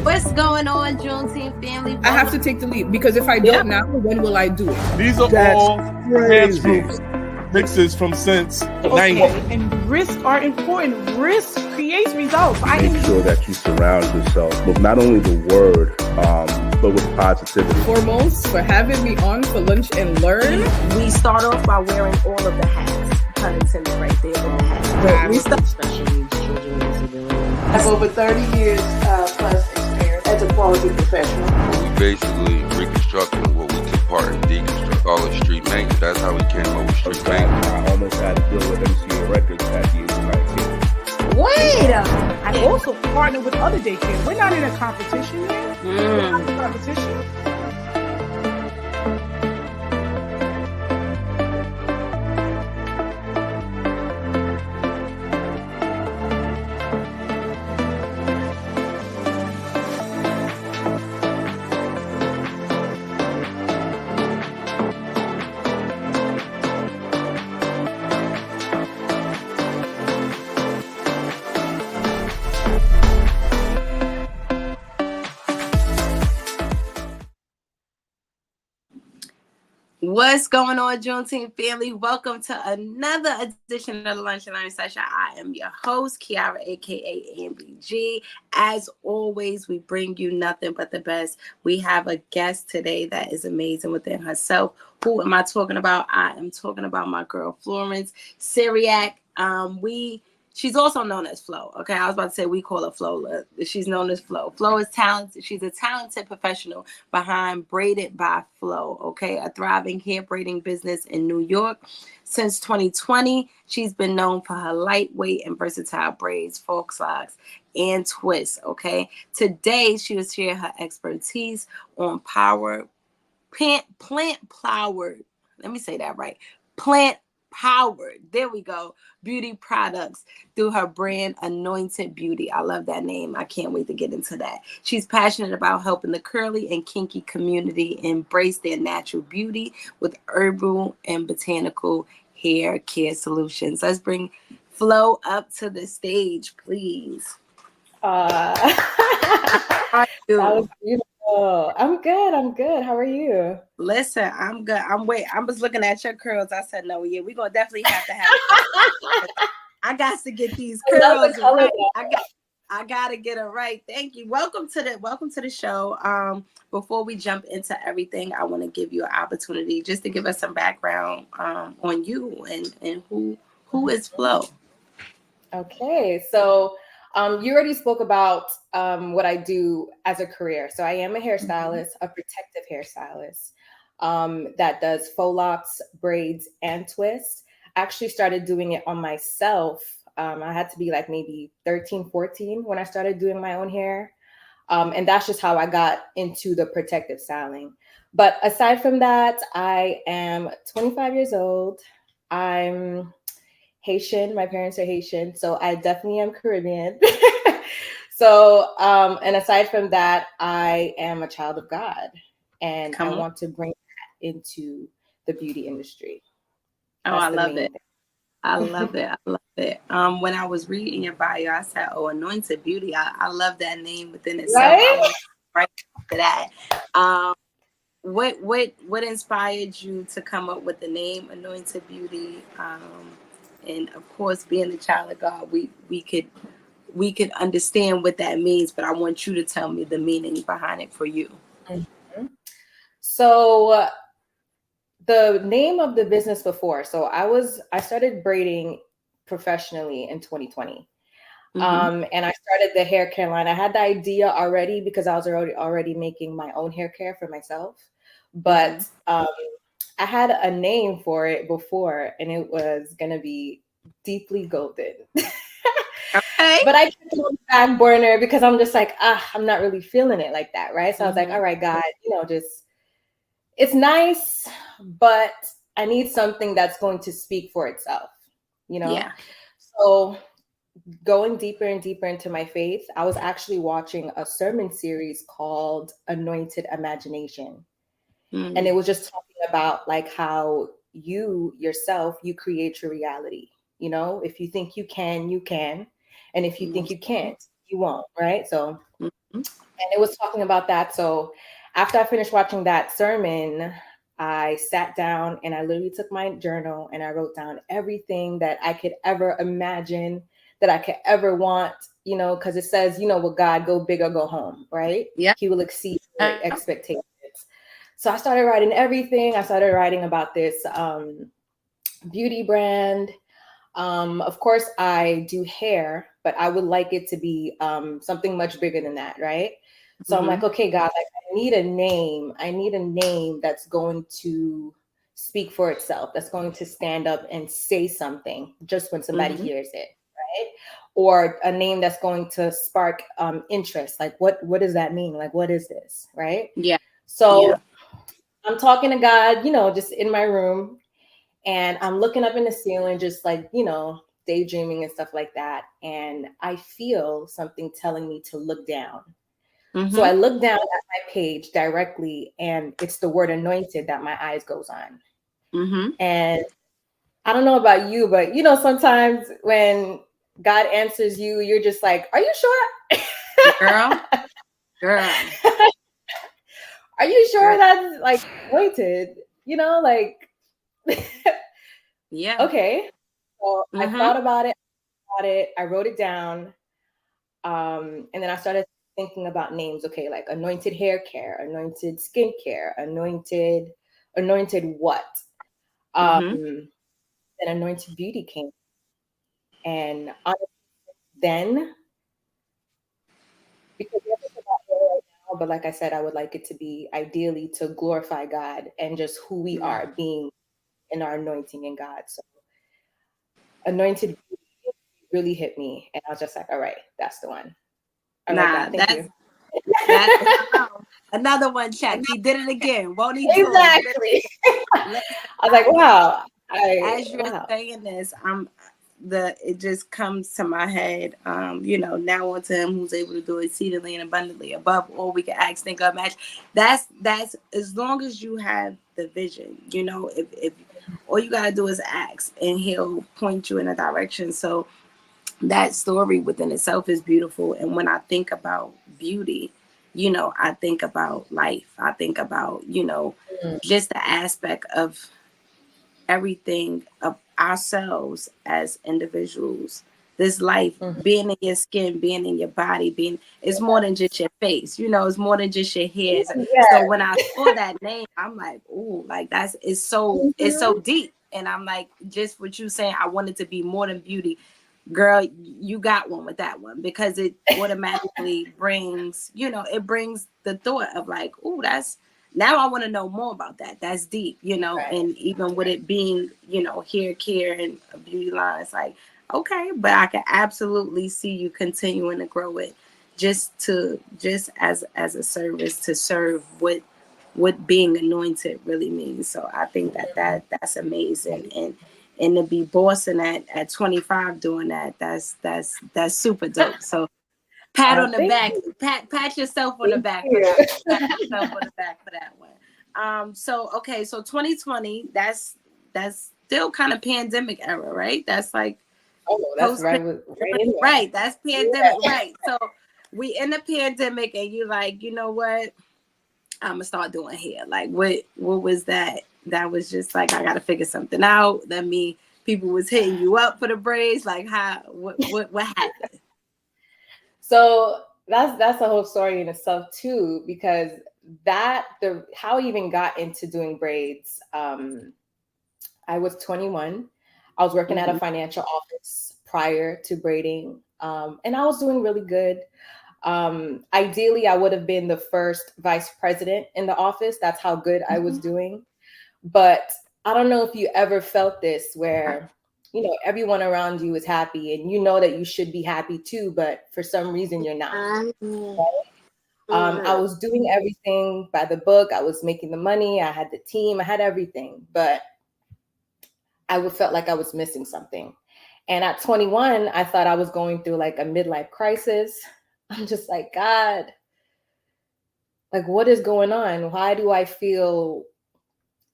What's going on, Juneteenth family? I have to take the lead because if I don't now, when will I do it? These are all hand groups mixes from since the 90s. And risks are important. Risk creates results. Make sure that you surround yourself with not only the word, but with positivity. Foremost for having me on for lunch and learn. We start off by wearing all of the hats. Pun intended right there. But we start special needs children and civilians. I have over 30 years plus experience as a quality professional. We basically reconstructing what we took part in deconstruct. All the street maintenance. That's how we came up with street maintenance. I almost had to deal with MCA Records at the age of 19. Wait I also partner with other daycares. We're not in a competition yet. We're not in a competition. What's going on, Juneteenth family? Welcome to another edition of the Lunch and Learn Session. I am your host, Kiara, aka AMBG. As always, we bring you nothing but the best. We have a guest today that is amazing within herself. Who am I talking about? I am talking about my girl, Floranse Cyriaque. She's also known as Flo. Okay, I was about to say we call her Flo. She's known as Flo. Flo is talented. She's a talented professional behind Braided by Flo. Okay, a thriving hair braiding business in New York. Since 2020, she's been known for her lightweight and versatile braids, forks locks, and twists. Okay, today she will share her expertise on plant-powered. Let me say that right. Plant-powered. There we go. Beauty products through her brand Anointed Beauty. I love that name. I can't wait to get into that. She's passionate about helping the curly and kinky community embrace their natural beauty with herbal and botanical hair care solutions. Let's bring Flo up to the stage, please. How are you? That was beautiful. I'm good. How are you? Listen, I'm good. I was looking at your curls. I said, no, yeah, we're gonna definitely have to have I got to get these curls right. I gotta get it right. Thank you. Welcome to the show. Before we jump into everything, I want to give you an opportunity just to give us some background on you and who is Flo. Okay, so you already spoke about what I do as a career. So I am a hairstylist, a protective hairstylist that does faux locks, braids, and twists. I actually started doing it on myself. I had to be like maybe 13, 14 when I started doing my own hair. And that's just how I got into the protective styling. But aside from that, I am 25 years old. I'm Haitian. My parents are Haitian, so I definitely am Caribbean. So, and aside from that, I am a child of God, and I want to bring that into the beauty industry. Oh, I love it. I love it. I love it. When I was reading your bio, I said, "Oh, Anointed Beauty." I love that name within itself. Right? Right to that. What inspired you to come up with the name Anointed Beauty? And of course, being the child of God, we could understand what that means, but I want you to tell me the meaning behind it for you. Mm-hmm. So the name of the business before, so I started braiding professionally in 2020. And I started the hair care line. I had the idea already because I was already making my own hair care for myself, but I had a name for it before, and it was going to be Deeply Golden. Okay. But I kept it on the back burner because I'm just like, I'm not really feeling it like that, right? So I was like, all right, God, just, it's nice, but I need something that's going to speak for itself, Yeah. So going deeper and deeper into my faith, I was actually watching a sermon series called Anointed Imagination. And it was just talking about like how you yourself, you create your reality. If you think you can, you can. And if you think you can't, you won't, right? So, Mhm. and it was talking about that. So after I finished watching that sermon, I sat down and I literally took my journal and I wrote down everything that I could ever imagine, that I could ever want, you know, because it says, you know, with God, go big or go home, right? Yeah. He will exceed your expectations. So I started writing everything. I started writing about this beauty brand. Of course, I do hair, but I would like it to be something much bigger than that, right? So I'm like, okay, God, like, I need a name. I need a name that's going to speak for itself, that's going to stand up and say something just when somebody hears it, right? Or a name that's going to spark interest. Like, what does that mean? Like, what is this, right? Yeah. So Yeah. I'm talking to God, you know, just in my room, and I'm looking up in the ceiling, just like, you know, daydreaming and stuff like that. And I feel something telling me to look down. So I look down at my page directly, and it's the word anointed that my eyes goes on. And I don't know about you, but you know, sometimes when God answers you, you're just like, are you sure? Girl. Are you sure that's like anointed? You know, like, Yeah. okay. So I thought about it, I wrote it down. And then I started thinking about names. Okay, like anointed hair care, anointed skincare, anointed what? Then anointed beauty came. And then, because we have to talk about hair right now, but like I said, I would like it to be ideally to glorify God and just who we are being in our anointing in God. So anointed beauty really hit me. And I was just like, all right, that's the one. All right, God, thank you. That's another one check. He did it again. Won't he do Exactly. it? I was like, wow. As you're saying this, it just comes to my head. You know, now unto him who's able to do exceedingly and abundantly above all we can ask, think, or imagine. That's as long as you have the vision. You know, if all you gotta do is ask, and he'll point you in a direction. So that story within itself is beautiful. And when I think about beauty, you know, I think about life. I think about, you know, just the aspect of everything of ourselves as individuals. This life, being in your skin, being in your body, it's more than just your face, you know, it's more than just your hair. So when I saw that name, I'm like, oh, like it's so deep. And I'm like, just what you saying, I want it to be more than beauty. Girl, you got one with that one, because it automatically brings, you know, it brings the thought of like, oh, now I want to know more about that. That's deep, you know, and even with it being, you know, hair care and a beauty line, it's like, okay, but I can absolutely see you continuing to grow it just as a service to serve what being anointed really means. So I think that's amazing. And to be bossing at 25 doing that's super dope. So pat on the back, pat yourself on the back for that. Pat yourself on the back for that one. So 2020, that's still kind of pandemic era, right? That's like that's right in there. Right, that's pandemic, right? So we in the pandemic, and you like, you know what? I'm gonna start doing hair. Like, what was that? That was just like, I gotta figure something out. That mean people was hitting you up for the braids. Like, what happened? So that's a whole story in itself too, because how I even got into doing braids. I was 21. I was working at a financial office prior to braiding, and I was doing really good. Ideally, I would have been the first vice president in the office. That's how good I was doing. But I don't know if you ever felt this, where, you know, everyone around you is happy and you know that you should be happy too, but for some reason you're not. Right? I was doing everything by the book. I was making the money. I had the team. I had everything, but I felt like I was missing something. And at 21, I thought I was going through like a midlife crisis. I'm just like, God, like, what is going on? Why do I feel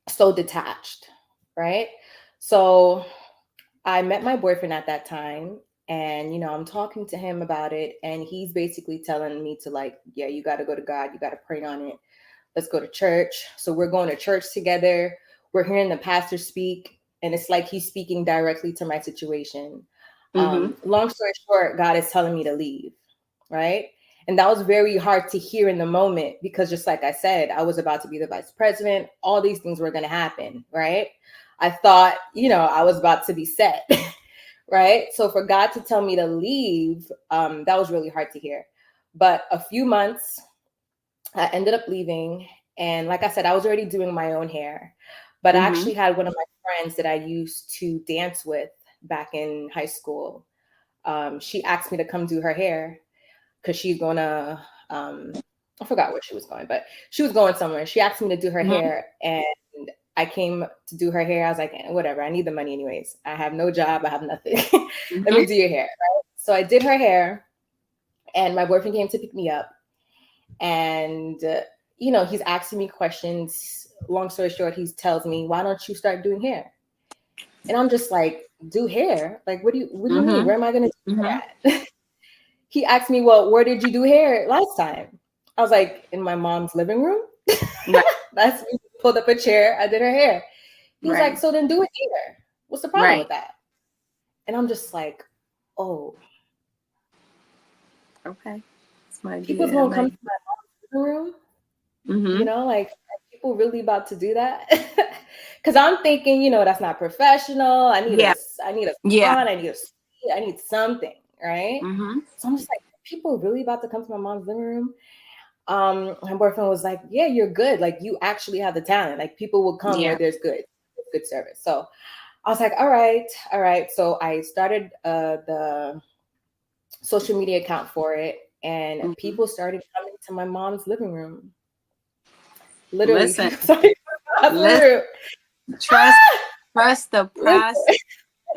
so detached? Right? So I met my boyfriend at that time, And, I'm talking to him about it. And he's basically telling me to like, yeah, you got to go to God. You got to pray on it. Let's go to church. So we're going to church together. We're hearing the pastor speak. And it's like he's speaking directly to my situation. Long story short, God is telling me to leave. Right. And that was very hard to hear in the moment, because just like I said, I was about to be the vice president. All these things were going to happen. Right. I thought, I was about to be set. Right. So for God to tell me to leave, that was really hard to hear. But a few months, I ended up leaving. And like I said, I was already doing my own hair. But I actually had one of my friends that I used to dance with back in high school. She asked me to come do her hair because she's going to, I forgot where she was going, but she was going somewhere. She asked me to do her hair, and I came to do her hair. I was like, whatever, I need the money anyways. I have no job. I have nothing. Let me do your hair. Right? So I did her hair, and my boyfriend came to pick me up. And, he's asking me questions. Long story short, he tells me, why don't you start doing hair? And I'm just like, do hair? Like, what do you mean? Where am I going to do that? He asked me, well, where did you do hair last time? I was like, in my mom's living room. That's me. Pulled up a chair. I did her hair. He was like, so then do it here. What's the problem with that? And I'm just like, oh. Okay. People's going to come to my mom's living room. Like, are people really about to do that? Because I'm thinking, that's not professional. I need a salon. I need something, right? So I'm just like, are people really about to come to my mom's living room? My boyfriend was like, yeah, you're good. Like, you actually have the talent. Like, people will come where there's good service. So I was like, all right. So I started the social media account for it, and people started coming to my mom's living room. Literally, trust the process.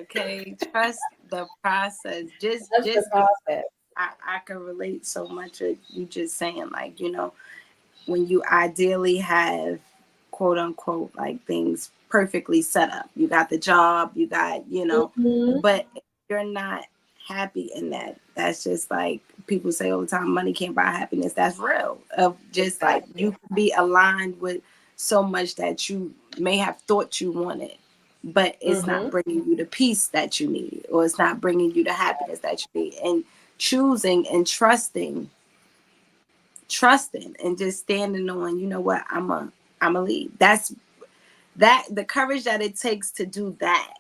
Okay, trust the process. Just the process. I can relate so much with you just saying, like, when you ideally have, quote unquote, like things perfectly set up. You got the job, you got, but if you're not happy in that, that's just like people say all the time, money can't buy happiness. That's real. Of just like you can be aligned with so much that you may have thought you wanted, but it's not bringing you the peace that you need, or it's not bringing you the happiness that you need. And choosing and trusting and just standing on, you know what, I'm a lead. That's the courage that it takes to do that.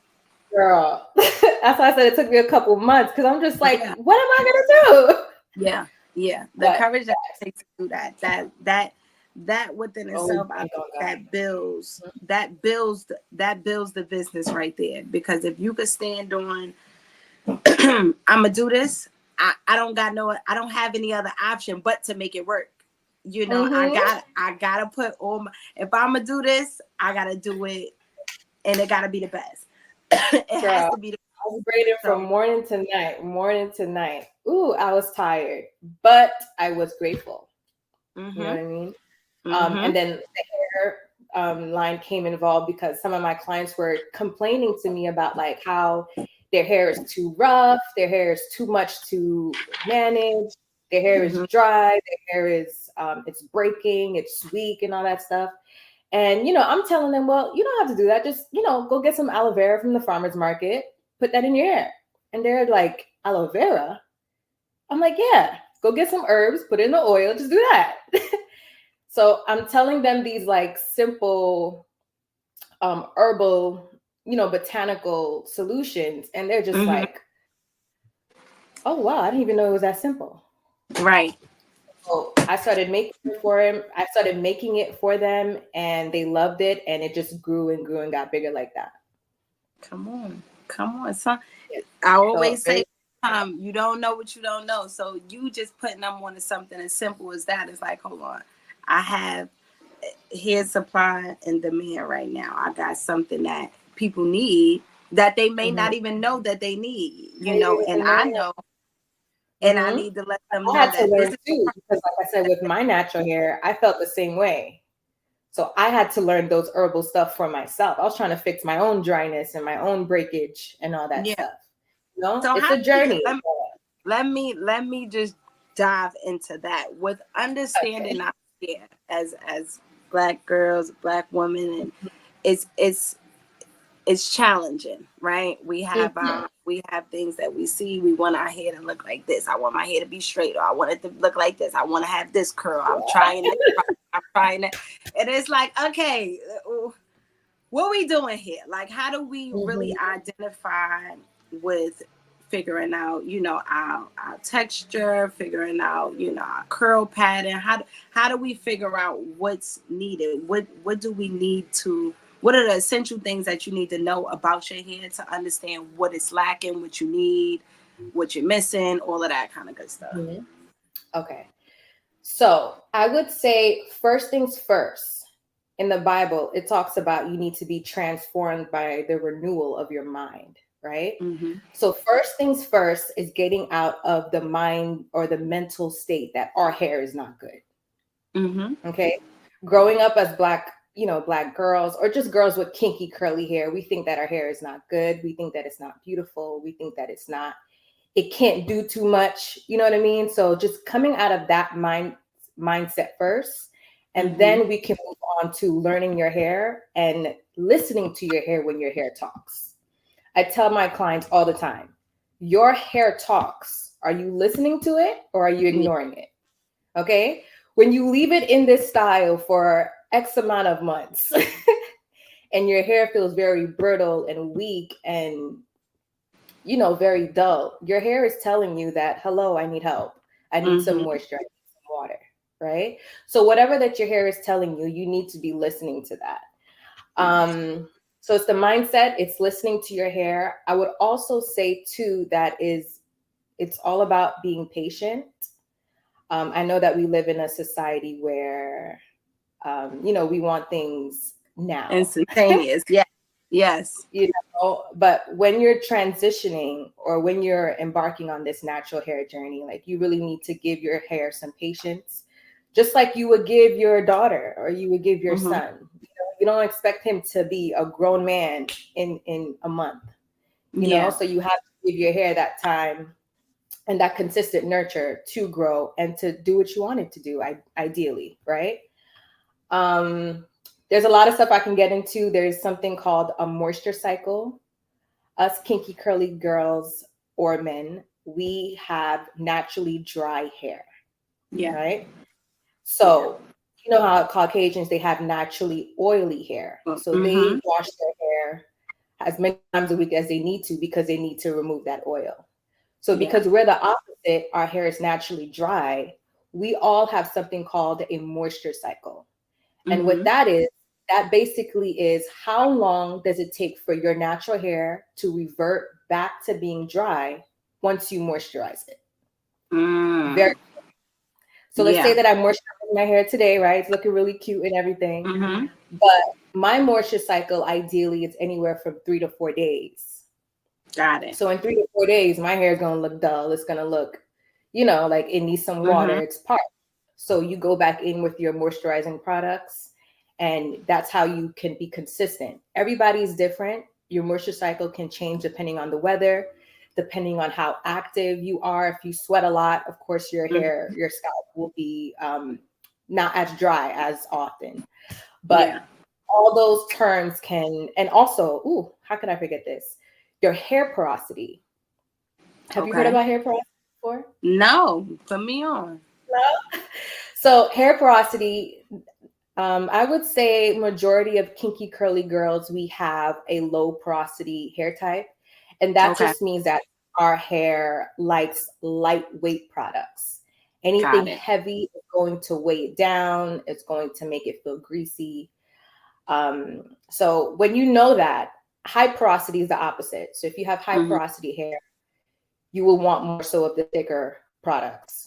Girl, that's why I said it took me a couple months, because I'm just like, what am I gonna do? Yeah. The courage that it takes to do that within itself, I think that builds the business right there. Because if you could stand on, I'm gonna do this. I don't have any other option but to make it work. I gotta put all my, if I'm gonna do this, I gotta do it, and it gotta be the best. It has to be the best. I was braiding from morning to night. Ooh, I was tired, but I was grateful. You know what I mean? And then the hair line came involved because some of my clients were complaining to me about like how their hair is too rough, their hair is too much to manage, their hair is dry, their hair is it's breaking, it's weak, and all that stuff. And I'm telling them, well, you don't have to do that. Just go get some aloe vera from the farmer's market, put that in your hair. And they're like, aloe vera? I'm like, yeah, go get some herbs, put it in the oil, just do that. So I'm telling them these like simple herbal, botanical solutions. And they're just like, oh, wow, I didn't even know it was that simple. Right. So I started making it for him. I started making it for them, and they loved it. And it just grew and grew and got bigger like that. Come on. So I always say, you don't know what you don't know. So you just putting them on to something as simple as that is like, hold on, I have hair supply and demand right now. I got something that people need that they may not even know that they need, and I know. And I need to let them know that this too, because like I said, with my natural hair, I felt the same way. So I had to learn those herbal stuff for myself. I was trying to fix my own dryness and my own breakage and all that stuff. No, So it's how a journey. let me just dive into that with understanding our hair as Black girls, Black women, and it's challenging, right? We have things that we see. We want our hair to look like this. I want my hair to be straight, or I want it to look like this. I want to have this curl. I'm trying this. I'm trying that, and it's like, okay, what are we doing here? Like, how do we really identify with figuring out, our texture, figuring out, our curl pattern? How do we figure out what's needed? What do we need to? What are the essential things that you need to know about your hair to understand what it's lacking, what you need, what you're missing, all of that kind of good stuff? Okay. So I would say first things first. In the Bible, it talks about you need to be transformed by the renewal of your mind, right? So first things first is getting out of the mind or the mental state that our hair is not good. Okay. Growing up as Black girls, or just girls with kinky curly hair, we think that our hair is not good. We think that it's not beautiful. We think that it can't do too much. You know what I mean? So just coming out of that mindset first, and then we can move on to learning your hair and listening to your hair when your hair talks. I tell my clients all the time, your hair talks. Are you listening to it or are you ignoring it? Okay. When you leave it in this style for X amount of months and your hair feels very brittle and weak and, very dull, your hair is telling you that, hello, I need help. I need some moisture, I need some water, right? So whatever that your hair is telling you, you need to be listening to that. So it's the mindset, it's listening to your hair. I would also say too, it's all about being patient. I know that we live in a society where, we want things now. Instantaneous. Yes. But when you're transitioning or when you're embarking on this natural hair journey, like you really need to give your hair some patience, just like you would give your daughter or you would give your son. You don't expect him to be a grown man in a month, so you have to give your hair that time and that consistent nurture to grow and to do what you want it to do, ideally, right? There's a lot of stuff I can get into. There's something called a moisture cycle. Us kinky curly girls or men, we have naturally dry hair. Right? So you know how Caucasians, they have naturally oily hair. So they wash their hair as many times a week as they need to because they need to remove that oil. So because we're the opposite, our hair is naturally dry, we all have something called a moisture cycle. And what that basically is, how long does it take for your natural hair to revert back to being dry once you moisturize it? So let's say that I moisturized my hair today, right? It's looking really cute and everything. But my moisture cycle, ideally, it's anywhere from 3 to 4 days. Got it. So in 3 to 4 days, my hair is going to look dull. It's going to look, like it needs some water. It's parched. So you go back in with your moisturizing products, and that's how you can be consistent. Everybody's different. Your moisture cycle can change depending on the weather, depending on how active you are. If you sweat a lot, of course, your hair, your scalp will be not as dry as often. But all those terms can, and also, how can I forget this? Your hair porosity. Have you heard about hair porosity before? No, put me on. No. So hair porosity, I would say majority of kinky curly girls, we have a low porosity hair type. And that just means that our hair likes lightweight products. Anything heavy is going to weigh it down. It's going to make it feel greasy. So when you know that, high porosity is the opposite. So if you have high porosity hair, you will want more so of the thicker products.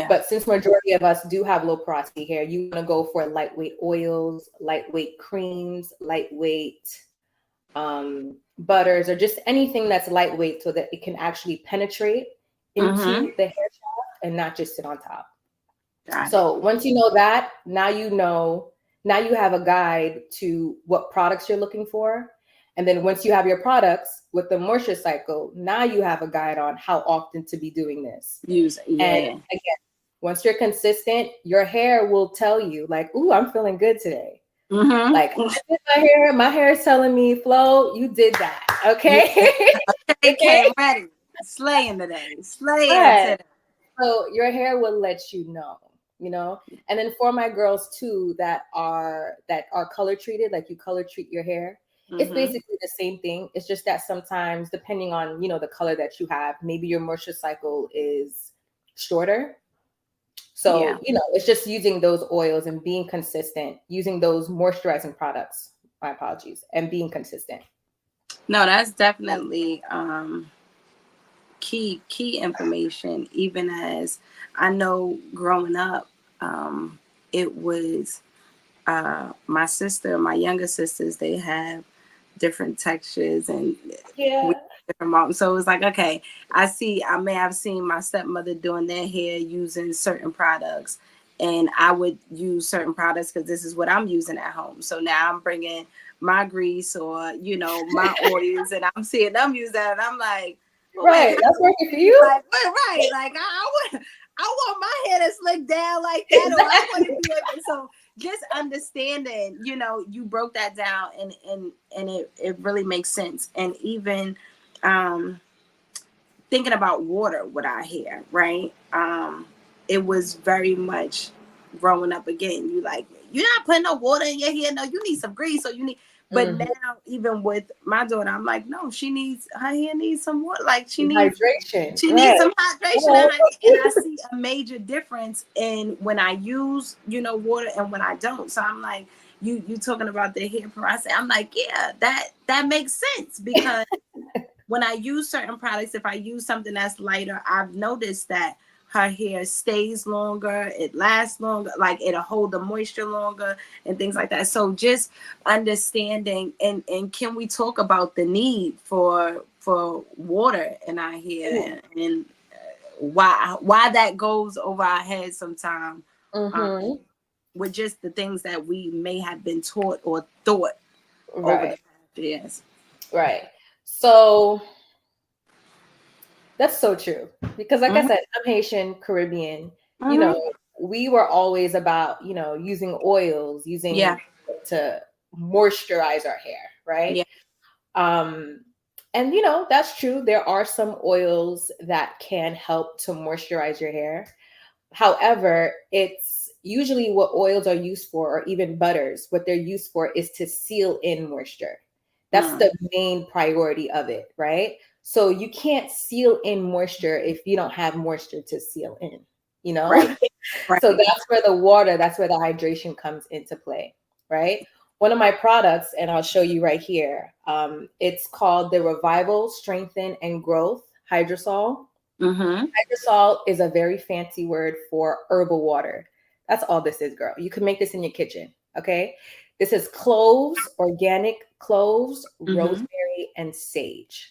But since majority of us do have low porosity hair, you want to go for lightweight oils, lightweight creams, lightweight butters, or just anything that's lightweight so that it can actually penetrate into the hair shaft and not just sit on top. So once you know that, now you have a guide to what products you're looking for. And then once you have your products with the moisture cycle, now you have a guide on how often to be doing this. And again, once you're consistent, your hair will tell you like, ooh, I'm feeling good today. Like I did my hair is telling me, Flo, you did that. Okay. Okay, ready. Slaying today. Today. So your hair will let you know. And then for my girls too that are color treated, like you color treat your hair, it's basically the same thing. It's just that sometimes depending on the color that you have, maybe your moisture cycle is shorter. So it's just using those oils and being consistent, using those moisturizing products, my apologies, and being consistent. No, that's definitely key information. Even as I know growing up, it was my younger sisters, they have different textures and different moms. So it was like, okay, I may have seen my stepmother doing their hair using certain products, and I would use certain products because this is what I'm using at home. So now I'm bringing my grease or my oils, and I'm seeing them use that, and I'm like, well, right, that's working for you. Like, right, like I want my hair to slick down like that, or I want to be able. So just understanding, you broke that down, and it really makes sense. And even thinking about water with our hair, right? It was very much growing up again. You're not putting no water in your hair. No, you need some grease, or you need. But now, even with my daughter, I'm like, no, her hair needs some water. Like she needs hydration. She needs some hydration, and I see a major difference in when I use, water and when I don't. So I'm like, you talking about the hair process. I'm like, yeah, that makes sense, because when I use certain products, if I use something that's lighter, I've noticed that her hair stays longer, it lasts longer, like it'll hold the moisture longer and things like that. So just understanding, and can we talk about the need for water in our hair and why that goes over our heads sometimes, with just the things that we may have been taught or thought over the past years. Right. So that's so true, because like I said, I'm Haitian Caribbean. We were always about using oils, to moisturize our hair, right? And that's true. There are some oils that can help to moisturize your hair. However, it's usually what oils are used for, or even butters, what they're used for is to seal in moisture. That's the main priority of it, right? So you can't seal in moisture if you don't have moisture to seal in, Right. So that's where the water, that's where the hydration comes into play, right? One of my products, and I'll show you right here, it's called the Revival, Strengthen, and Growth Hydrosol. Hydrosol is a very fancy word for herbal water. That's all this is, girl. You can make this in your kitchen, okay? This is cloves, organic cloves, rosemary, and sage.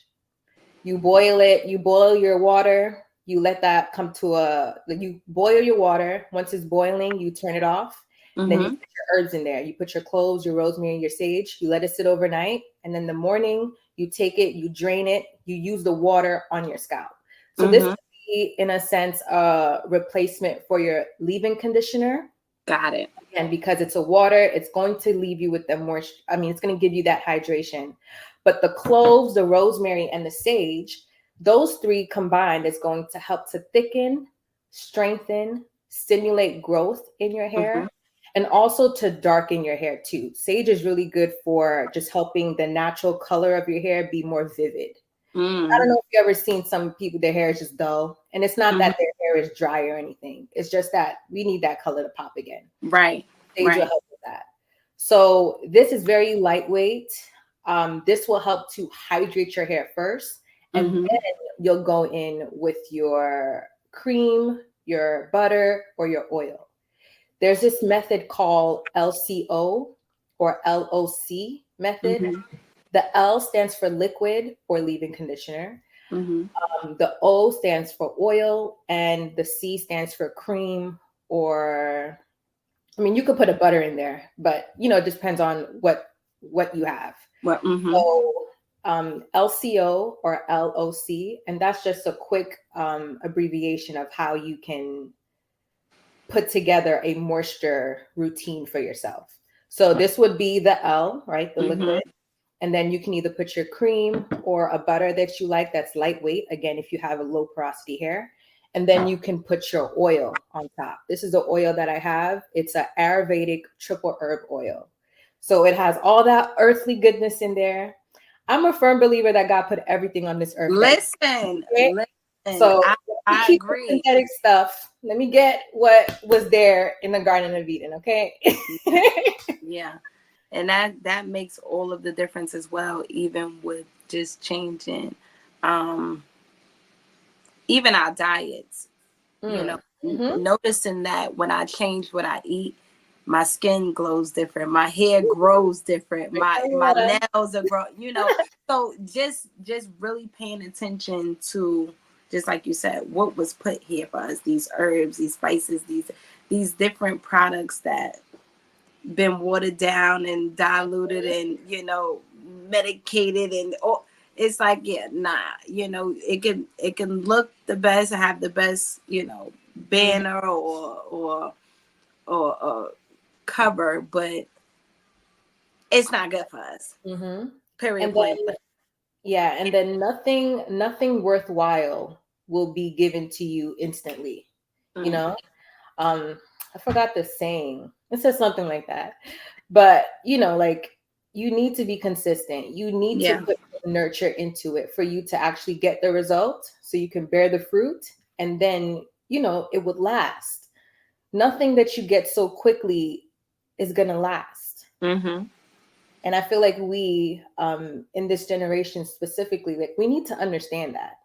You boil it, you boil your water, you let that come to you boil your water. Once it's boiling, you turn it off. Then you put your herbs in there. You put your cloves, your rosemary, your sage. You let it sit overnight. And then in the morning, you take it, you drain it, you use the water on your scalp. So this would be, in a sense, a replacement for your leave-in conditioner. Got it. And because it's a water, it's going to leave you with the moisture. I mean, it's going to give you that hydration. But the cloves, the rosemary, and the sage, those three combined is going to help to thicken, strengthen, stimulate growth in your hair, and also to darken your hair too. Sage is really good for just helping the natural color of your hair be more vivid. I don't know if you've ever seen some people, their hair is just dull. And it's not that their hair is dry or anything. It's just that we need that color to pop again. Right. Sage will help with that. So this is very lightweight. This will help to hydrate your hair first. And then you'll go in with your cream, your butter, or your oil. There's this method called LCO or LOC method. The L stands for liquid or leave-in conditioner. The O stands for oil, and the C stands for cream, or, I mean, you could put a butter in there, but, it just depends on what what you have. Well, So LCO or LOC, and that's just a quick abbreviation of how you can put together a moisture routine for yourself. So this would be the L, right? The liquid. And then you can either put your cream or a butter that you like that's lightweight, again, if you have a low porosity hair. And then you can put your oil on top. This is the oil that I have. It's an Ayurvedic triple herb oil. So it has all that earthly goodness in there. I'm a firm believer that God put everything on this earth. Listen, so I keep agree. the synthetic stuff. Let me get what was there in the Garden of Eden, okay? Yeah. And that makes all of the difference as well, even with just changing even our diets. You know, noticing that when I change what I eat, my skin glows different, my hair grows different, my nails are grow, you know. So just really paying attention to, just like you said, what was put here for us, these herbs, these spices, these different products that been watered down and diluted and, you know, medicated, and it's like, yeah, nah, you know, it can look the best, have the best, you know, banner or cover, but it's not good for us. Period. And then, yeah, and then nothing worthwhile will be given to you instantly. You know, I forgot the saying. It says something like that, but you know, like, you need to be consistent. You need to put nurture into it for you to actually get the result, so you can bear the fruit, and then, you know, it would last. Nothing that you get so quickly is gonna last. And I feel like we, in this generation specifically, like, we need to understand that.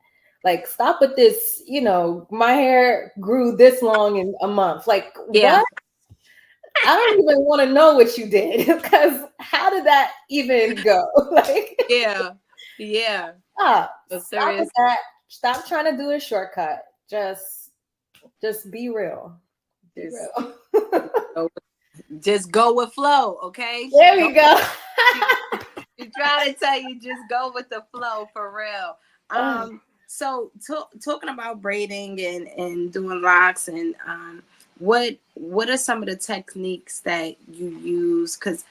Like, stop with this, you know, my hair grew this long in a month. Like, what? I don't even want to know what you did, because how did that even go? Like, stop with that. Stop trying to do a shortcut. Just be real. Be real. Just go with flow, okay? There we go. She's trying to tell you, just go with the flow, for real. So talking about braiding and doing locks, and what are some of the techniques that you use? Because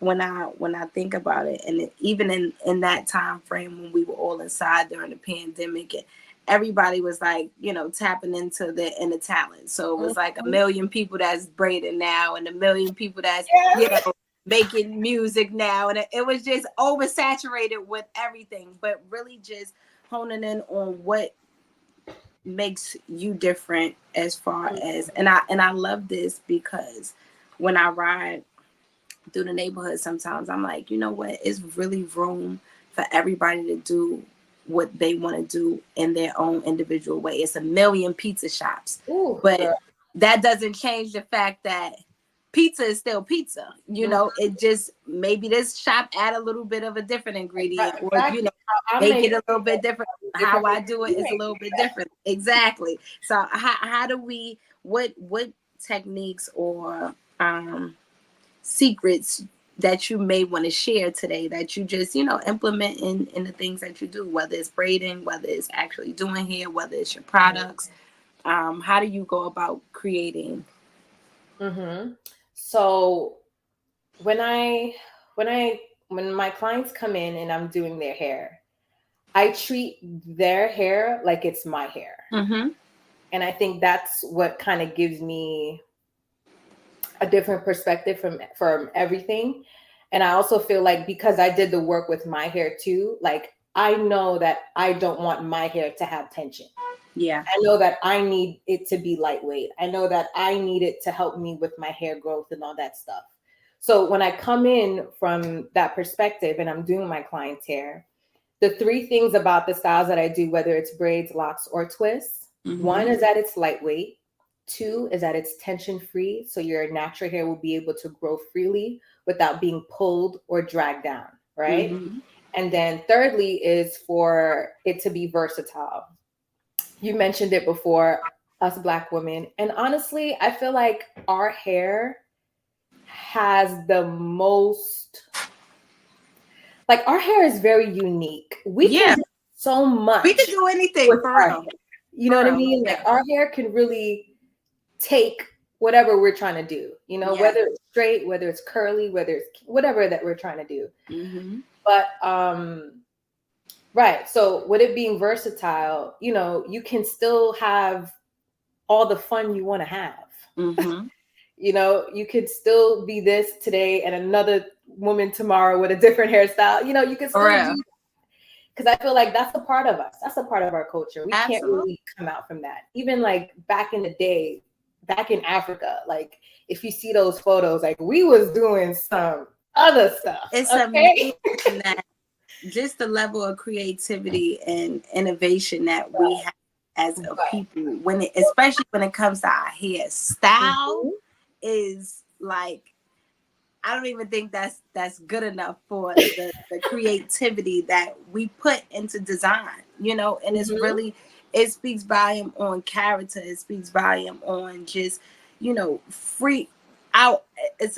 when I think about it, and even in that time frame when we were all inside during the pandemic, and everybody was like, you know, tapping into their inner talent. So it was like a million people that's braiding now, and a million people that's you know, making music now, and it was just oversaturated with everything. But really just honing in on what makes you different, as far as, and I love this, because when I ride through the neighborhood, sometimes I'm like, you know what, it's really room for everybody to do what they want to do in their own individual way. It's a million pizza shops, but that doesn't change the fact that pizza is still pizza. You know, it just, maybe this shop add a little bit of a different ingredient, or, you know, make it a little bit different. How I do it is a little bit different. Exactly. So how do we, what techniques or secrets that you may want to share today, that you just, you know, implement in the things that you do, whether it's braiding, whether it's actually doing hair, whether it's your products? How do you go about creating? So when my clients come in and I'm doing their hair, I treat their hair like it's my hair. And I think that's what kind of gives me a different perspective from everything. And I also feel like, because I did the work with my hair too, like, I know that I don't want my hair to have tension. I know that I need it to be lightweight. I know that I need it to help me with my hair growth and all that stuff. So when I come in from that perspective and I'm doing my client's hair, the three things about the styles that I do, whether it's braids, locks, or twists, one is that it's lightweight. Two is that it's tension free. So your natural hair will be able to grow freely without being pulled or dragged down, right? And then thirdly is for it to be versatile. You mentioned it before, us Black women. And honestly, I feel like our hair has the most like our hair is very unique. We can do so much. We can do anything with for our real. hair. You know what I mean? Like our hair can really take whatever we're trying to do, you know, whether it's straight, whether it's curly, whether it's whatever that we're trying to do. But right. So with it being versatile, you know, you can still have all the fun you want to have. You know, you could still be this today and another woman tomorrow with a different hairstyle. You know, you can still do, because I feel like that's a part of us. That's a part of our culture. We can't really come out from that. Even like back in the day, back in Africa, like if you see those photos, like we was doing some other stuff. It's amazing that just the level of creativity and innovation that we have as a people, when it, especially when it comes to our hairstyle, is like, I don't even think that's good enough for the creativity that we put into design, you know. And it's really, it speaks volume on character. It speaks volume on just, you know, free out. It's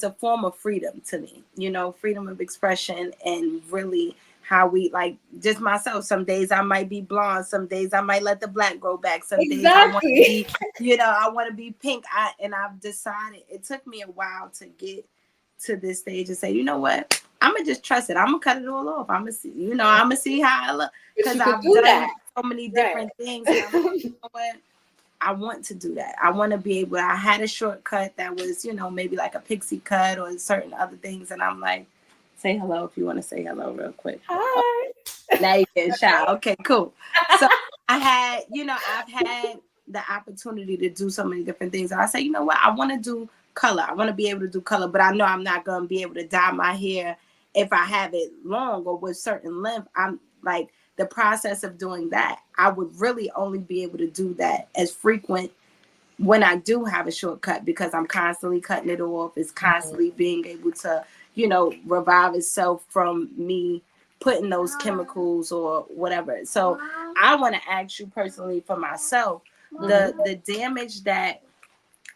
a form of freedom to me, you know, freedom of expression, and really how we, like, just myself. Some days I might be blonde. Some days I might let the black grow back. Some days I want to be, you know, I want to be pink. And I've decided, it took me a while to get to this stage and say, you know what, I'm gonna just trust it. I'm gonna cut it all off. I'm gonna see, you know, I'm gonna see how I look, because I've done so many different things. And I'm like, you know what, I want to do that. I want to be able. I had a shortcut that was, you know, maybe like a pixie cut or certain other things, and I'm like, say hello if you want to say hello real quick. Hi. Now you can shout. Okay, cool. So I've had the opportunity to do so many different things. And I say, you know what, I want to do color. I want to be able to do color, but I know I'm not going to be able to dye my hair if I have it long or with certain length. I'm like, the process of doing that, I would really only be able to do that as frequent when I do have a shortcut, because I'm constantly cutting it off. It's constantly being able to, you know, revive itself from me putting those chemicals or whatever. So I want to ask you personally, for myself, the damage that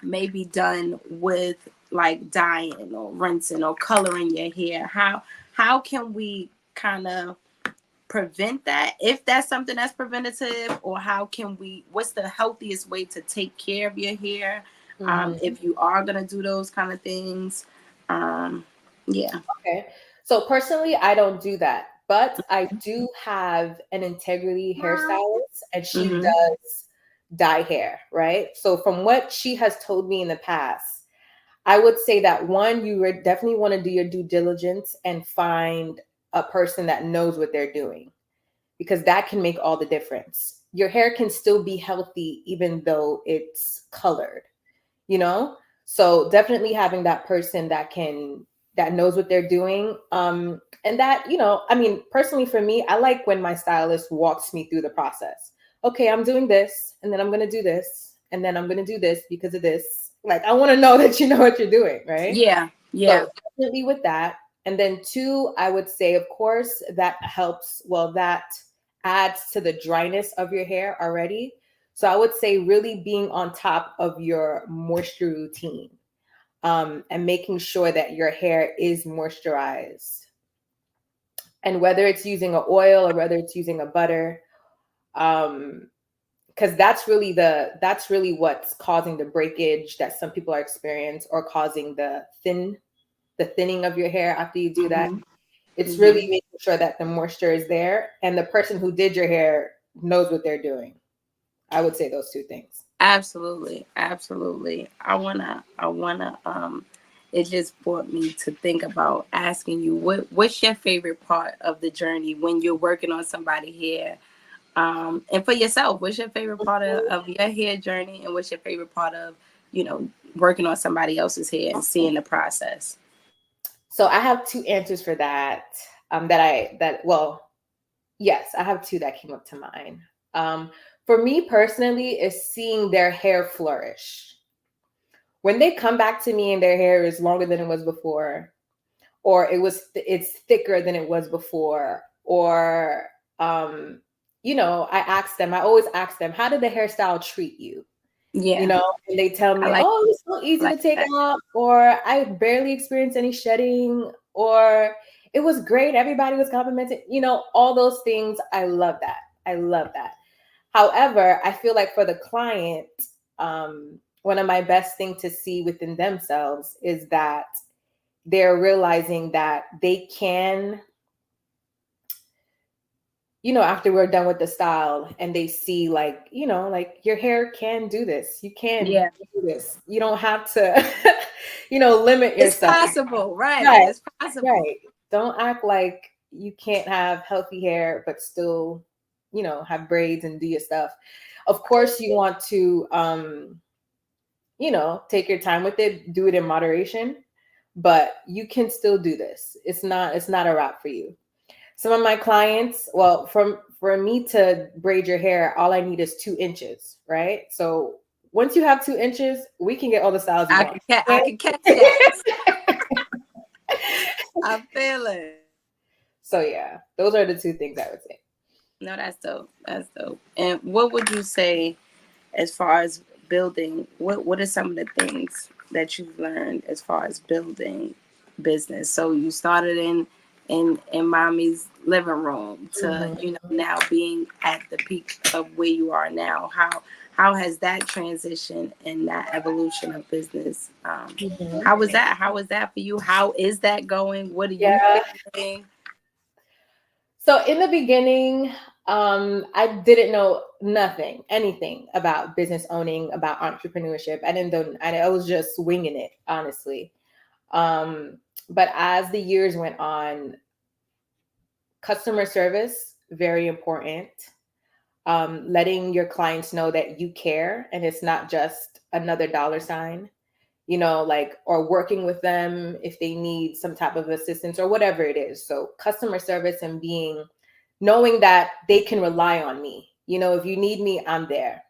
may be done with like dyeing or rinsing or coloring your hair. How can we kind of prevent that, if that's something that's preventative, or how can we, what's the healthiest way to take care of your hair if you are going to do those kind of things? Okay. So personally, I don't do that, but I do have an integrity hairstylist, and she does dye hair, right? So from what she has told me in the past, I would say that one, you would definitely want to do your due diligence and find a person that knows what they're doing, because that can make all the difference. Your hair can still be healthy even though it's colored, you know? So definitely having that person that knows what they're doing. And that, you know, I mean, personally for me, I like when my stylist walks me through the process. Okay, I'm doing this, and then I'm going to do this, and then I'm going to do this because of this. Like, I want to know that you know what you're doing, right? Yeah. So definitely with that. And then two, I would say, of course, that helps. Well, that adds to the dryness of your hair already. So I would say really being on top of your moisture routine, and making sure that your hair is moisturized. And whether it's using an oil or whether it's using a butter, because that's really what's causing the breakage that some people are experiencing, or causing the thinning of your hair after you do that. It's really making sure that the moisture is there, and the person who did your hair knows what they're doing. I would say those two things. Absolutely. I wanna it just brought me to think about asking you, what's your favorite part of the journey when you're working on somebody's hair? And for yourself, what's your favorite part of your hair journey, and what's your favorite part of, you know, working on somebody else's hair and seeing the process? So I have two answers for that. Yes, I have two that came up to mind. For me personally, is seeing their hair flourish. When they come back to me and their hair is longer than it was before, or it's thicker than it was before, or you know, I always ask them, how did the hairstyle treat you? Yeah. You know, and they tell me, oh, it's so easy to take out, or I barely experienced any shedding, or it was great. Everybody was complimenting, all those things. I love that. I love that. However, I feel like for the client, one of my best things to see within themselves is that they're realizing that they can, after we're done with the style and they see like, like your hair can do this. You can do this. You don't have to, limit yourself. It's possible, right? Right. It's possible. Right. Don't act like you can't have healthy hair, but still, have braids and do your stuff. Of course, you want to, take your time with it, do it in moderation, but you can still do this. It's not a wrap for you. Some of my clients, well, for me to braid your hair, all I need is 2 inches, right? So once you have 2 inches, we can get all the styles you want. I can catch that. I feel it. So yeah, those are the 2 things I would say. No, that's dope. That's dope. And what would you say as far as building? What are some of the things that you've learned as far as building business? So you started in mommy's living room to now being at the peak of where you are now. How has that transition and that evolution of business? How was that? How was that for you? How is that going? What are you thinking? So in the beginning, I didn't know anything about business owning, about entrepreneurship. I was just winging it, honestly. But as the years went on, customer service, very important. Letting your clients know that you care and it's not just another dollar sign, or working with them if they need some type of assistance or whatever it is. So customer service and knowing that they can rely on me. If you need me, I'm there.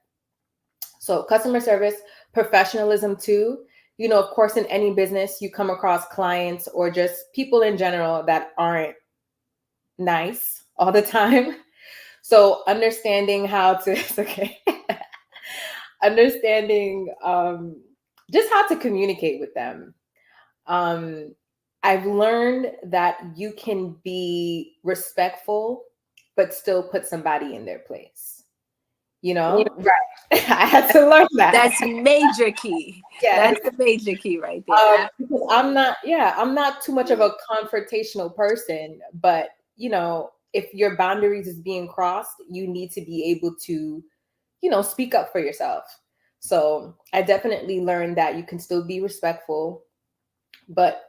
So customer service, professionalism too. Of course, in any business, you come across clients or just people in general that aren't nice all the time. So understanding how to, it's okay. Understanding just how to communicate with them. I've learned that you can be respectful, but still put somebody in their place. Right. I had to learn that. That's major key. Yeah, that's the major key right there. Because I'm not too much of a confrontational person, but if your boundaries is being crossed, you need to be able to, speak up for yourself. So I definitely learned that you can still be respectful, but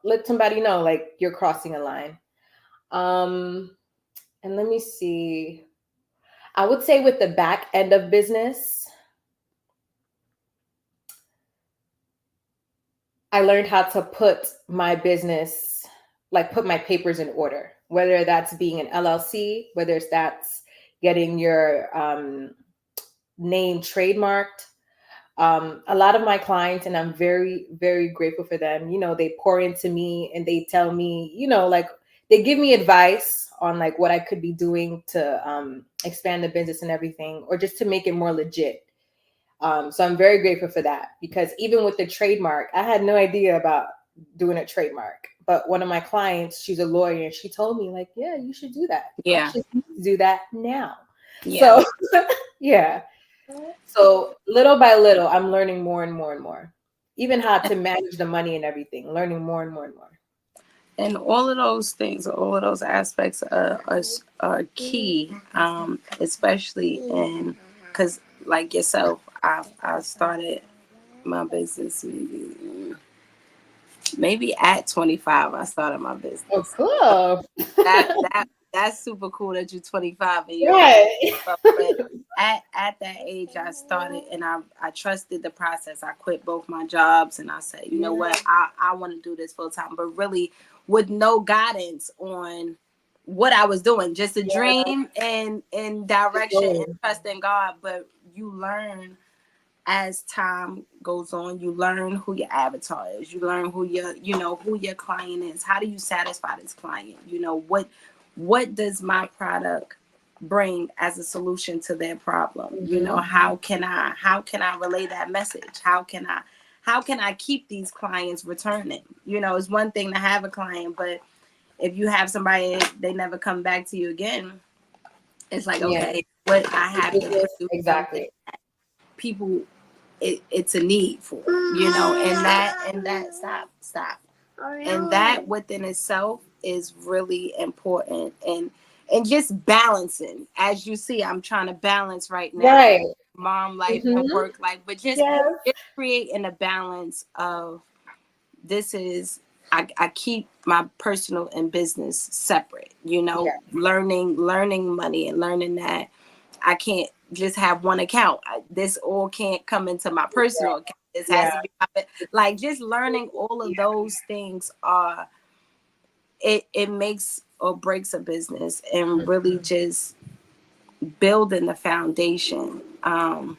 let somebody know like you're crossing a line. And let me see. I would say with the back end of business, I learned how to put my business, put my papers in order, whether that's being an LLC, whether that's getting your name trademarked. A lot of my clients, and I'm very, very grateful for them, they pour into me and they tell me, they give me advice on what I could be doing to expand the business and everything, or just to make it more legit. So I'm very grateful for that, because even with the trademark, I had no idea about doing a trademark. But one of my clients, she's a lawyer, and she told me yeah, you should do that. Yeah. You should do that now. Yeah. So yeah. So little by little, I'm learning more and more and more, even how to manage the money and everything, learning more and more and more. And all of those things, all of those aspects are key, especially because like yourself, I started my business maybe at 25. I started my business. Oh, cool. That's super cool that you're 25 and you're but at that age I started, and I trusted the process. I quit both my jobs and I said, you know what, I want to do this full time, but really with no guidance on what I was doing, just a dream and direction and trust in God. But you learn as time goes on, you learn who your avatar is, you learn who your client is. How do you satisfy this client? What does my product bring as a solution to their problem? How can I relay that message? How can I keep these clients returning? It's one thing to have a client, but if you have somebody, they never come back to you again. It's like, Yeah. okay, what I have to produce Exactly. something that people, it's a need for, you know, and that stop. And that within itself is really important, and just balancing. As you see, I'm trying to balance right now, Right. mom life and work life, but just Yes. creating a balance of this is, I keep my personal and business separate, you know. Yeah. learning money and learning that I can't just have one account. This all can't come into my personal account. This has to be like, just learning all of those things are, it makes or breaks a business, and really just building the foundation. And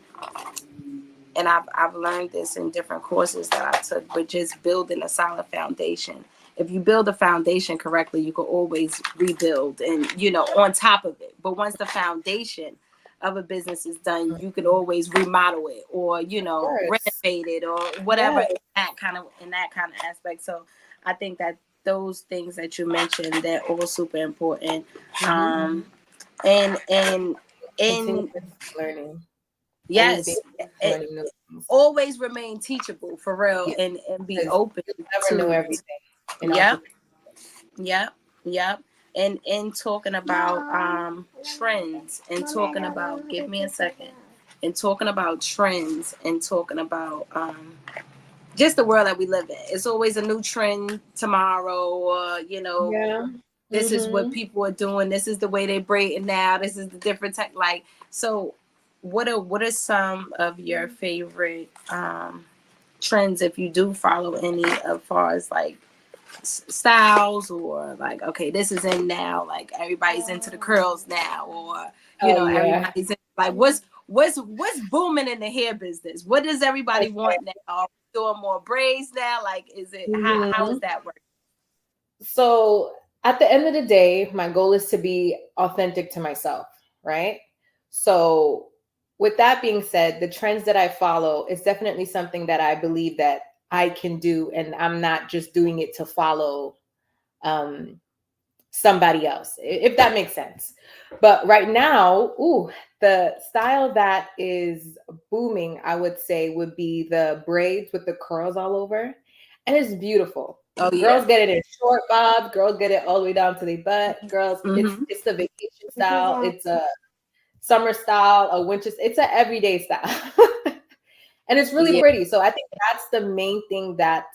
I've learned this in different courses that I took, but just building a solid foundation. If you build a foundation correctly, you can always rebuild and, you know, on top of it. But once the foundation of a business is done, you can always remodel it, or, you know, renovate it, or whatever, in that kind of aspect. So I think that those things that you mentioned, they're all super important. And Learning. yes, always remain teachable, for real, and be open to know everything. Yep. And talking about trends, and talking about, give me a second, and talking about trends, and talking about just the world that we live in. It's always a new trend tomorrow, or, you know, this is what people are doing. This is the way they braid it now. This is the different type. Like, so what are some of your favorite trends, if you do follow any, as far as like styles, or like, okay, this is in now, like everybody's into the curls now, or, you know, everybody's in, like, what's booming in the hair business? What does everybody want now? Are we doing more braids now? Like, is it how is that working? So at the end of the day, my goal is to be authentic to myself, right? So with that being said, the trends that I follow is definitely something that I believe that I can do, and I'm not just doing it to follow somebody else, if that makes sense. But right now, the style that is booming, I would say, would be the braids with the curls all over, and it's beautiful. Girls get it in short bob, girls get it all the way down to their butt. Girls, it's the vacation style, it's a summer style, a winter, it's an everyday style. And it's really pretty. So I think that's the main thing that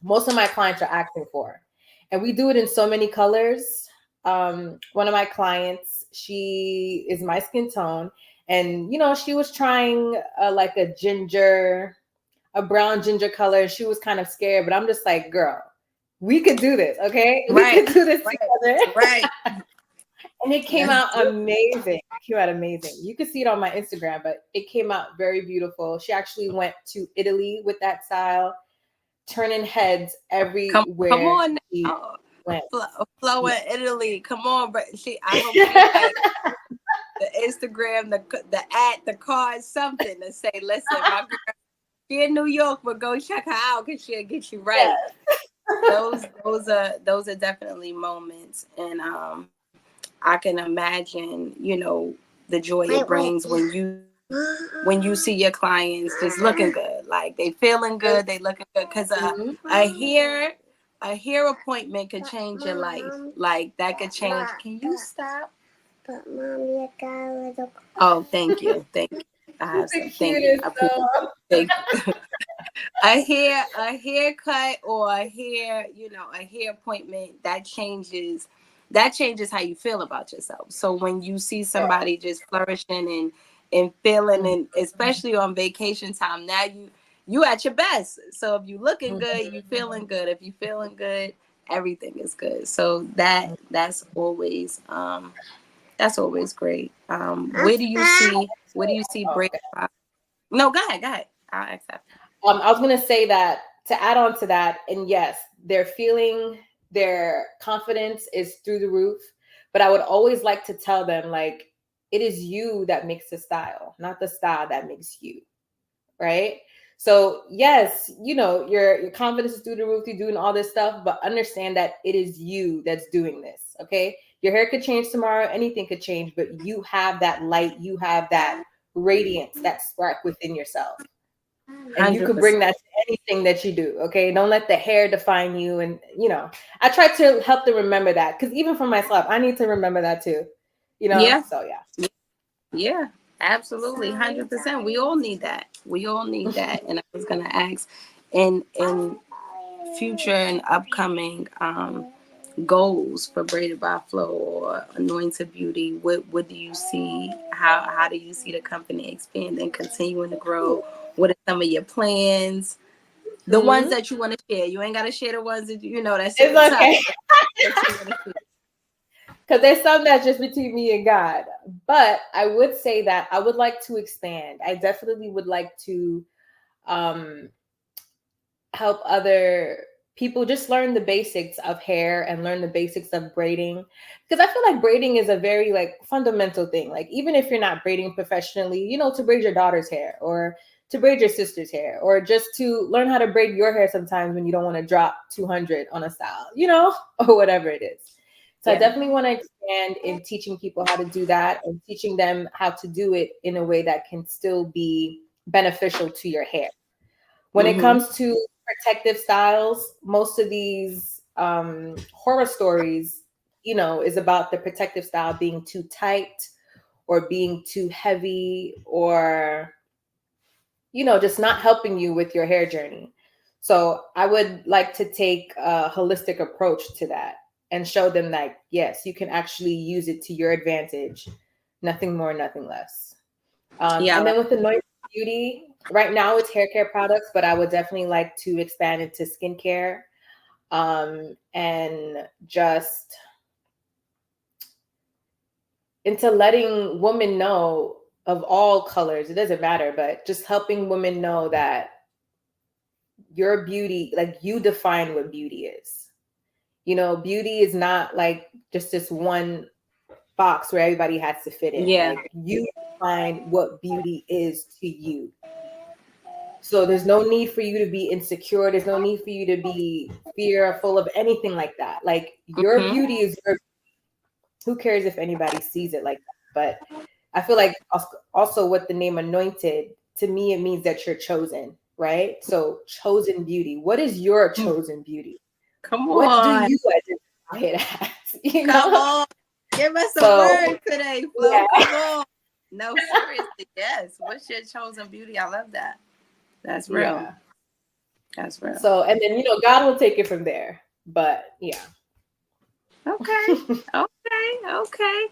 most of my clients are asking for. And we do it in so many colors. One of my clients, she is my skin tone. And, you know, she was trying like a brown ginger color. She was kind of scared, but I'm just like, girl, we could do this, okay? We could do this together. Right. And it came out amazing. You can see it on my Instagram, but it came out very beautiful. She actually went to Italy with that style, turning heads everywhere. Come on now. Flo in Italy. Come on, but I hope she like the Instagram, the card, something to say, listen, my girl, she in New York, but go check her out, because she'll get you right. Yes. Those are definitely moments. And I can imagine, you know, the joy it brings when you see your clients just looking good, like they feeling good, they looking good, because a hair appointment could change your life. Like, that could change. Can you stop? But mommy, I got a little. Oh, thank you. I have some. Thank you. Thank you. A haircut, or a hair appointment, that changes how you feel about yourself. So when you see somebody just flourishing and feeling, and especially on vacation time, now you at your best. So if you looking good, you feeling good. If you feeling good, everything is good. So that's always great. Where do you see break? No, go ahead. I'll accept. I was going to say that, to add on to that, and yes, their confidence is through the roof, but I would always like to tell them, like, it is you that makes the style, not the style that makes you, right? So yes, your confidence is through the roof, you're doing all this stuff, but understand that it is you that's doing this. Okay. Your hair could change tomorrow, anything could change, but you have that light, you have that radiance, that spark within yourself. And you could 100%. bring that to anything that you do. Okay. Don't let the hair define you. And I try to help them remember that, because even for myself, I need to remember that too. Yeah. So yeah. Yeah, absolutely. 100%. We all need that. We all need that. And I was gonna ask, in future and upcoming goals for Braided by Flo or Anointed Beauty, what do you see? How do you see the company expanding, continuing to grow? What are some of your plans? The ones that you want to share. You ain't gotta share the ones that that's It's okay. okay. Because there's some that's just between me and God. But I would say that I would like to expand. I definitely would like to help other people just learn the basics of hair and learn the basics of braiding. Because I feel like braiding is a very fundamental thing. Like, even if you're not braiding professionally, to braid your daughter's hair or to braid your sister's hair, or just to learn how to braid your hair sometimes when you don't want to drop 200 on a style, or whatever it is. So I definitely want to expand in teaching people how to do that and teaching them how to do it in a way that can still be beneficial to your hair. When it comes to protective styles, most of these horror stories, is about the protective style being too tight or being too heavy or, just not helping you with your hair journey. So I would like to take a holistic approach to that and show them that, yes, you can actually use it to your advantage. Nothing more, nothing less. And then with Anointed Beauty, right now it's hair care products, but I would definitely like to expand into skincare and just into letting women know of all colors. It doesn't matter, but just helping women know that your beauty, you define what beauty is. Beauty is not just this one box where everybody has to fit in. Yeah. You define what beauty is to you. So there's no need for you to be insecure. There's no need for you to be fearful of anything like that. Your beauty is your. Who cares if anybody sees it like that? But I feel like also with the name Anointed, to me, it means that you're chosen, right? So chosen beauty. What is your chosen beauty? Come on. What do you identify it as? Come on. Give us a word today, Flo. Yeah. Come on. No, seriously, yes. What's your chosen beauty? I love that. That's real. Yeah. That's real. So, and then, God will take it from there. But yeah. Okay. Okay.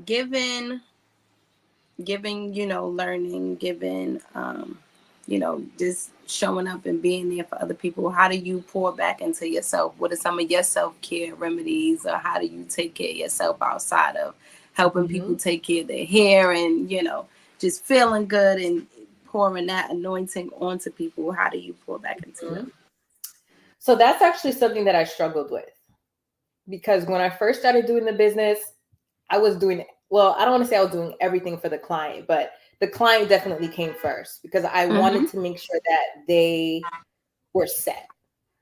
Given, learning, just showing up and being there for other people, how do you pour back into yourself? What are some of your self-care remedies, or how do you take care of yourself outside of helping people take care of their hair and, just feeling good and pouring that anointing onto people? How do you pour back into them? So that's actually something that I struggled with, because when I first started doing the business, I was doing, well, I don't want to say I was doing everything for the client, but the client definitely came first, because I wanted to make sure that they were set,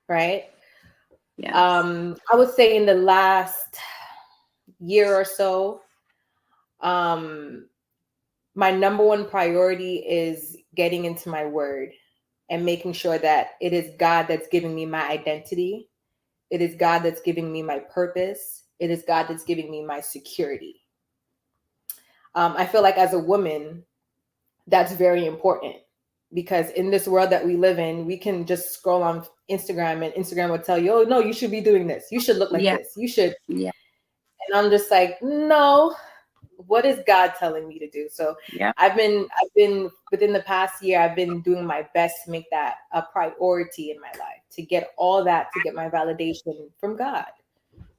right? Yes. I would say in the last year or so, my number one priority is getting into my word and making sure that it is God that's giving me my identity. It is God that's giving me my purpose. It is God that's giving me my security. I feel like as a woman, that's very important, because in this world that we live in, we can just scroll on Instagram and Instagram will tell you, oh, no, you should be doing this. You should look like this. You should. Yeah. And I'm just like, no, what is God telling me to do? So I've been within the past year, I've been doing my best to make that a priority in my life, to get all that, to get my validation from God,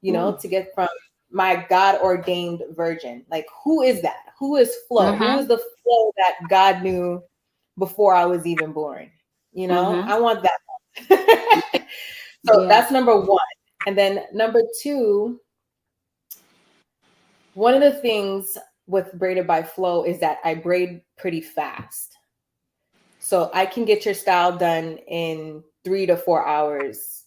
to get from my God ordained virgin. Like, who is that? Who is Flo? Who is the Flo that God knew before I was even born? I want that. So that's number one. And then number two, one of the things with Braided by Flow is that I braid pretty fast. So I can get your style done in 3 to 4 hours,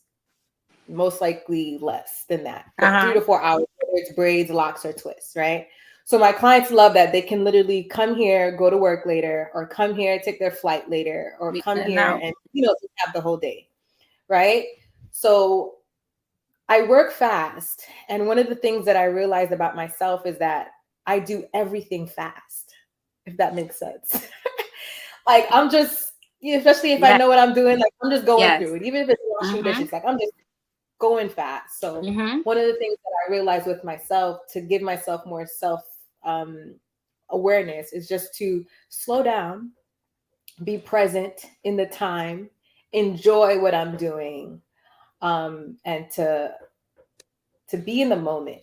most likely less than that, but 3 to 4 hours, whether it's braids, locks, or twists, right? So my clients love that. They can literally come here, go to work later, or come here, take their flight later, or come here and, have the whole day, right? So I work fast. And one of the things that I realized about myself is that I do everything fast, if that makes sense. Like I'm just, especially if I know what I'm doing, like I'm just going through it. Even if it's washing dishes, like I'm just going fast. So one of the things that I realized with myself to give myself more self awareness is just to slow down, be present in the time, enjoy what I'm doing, and to be in the moment.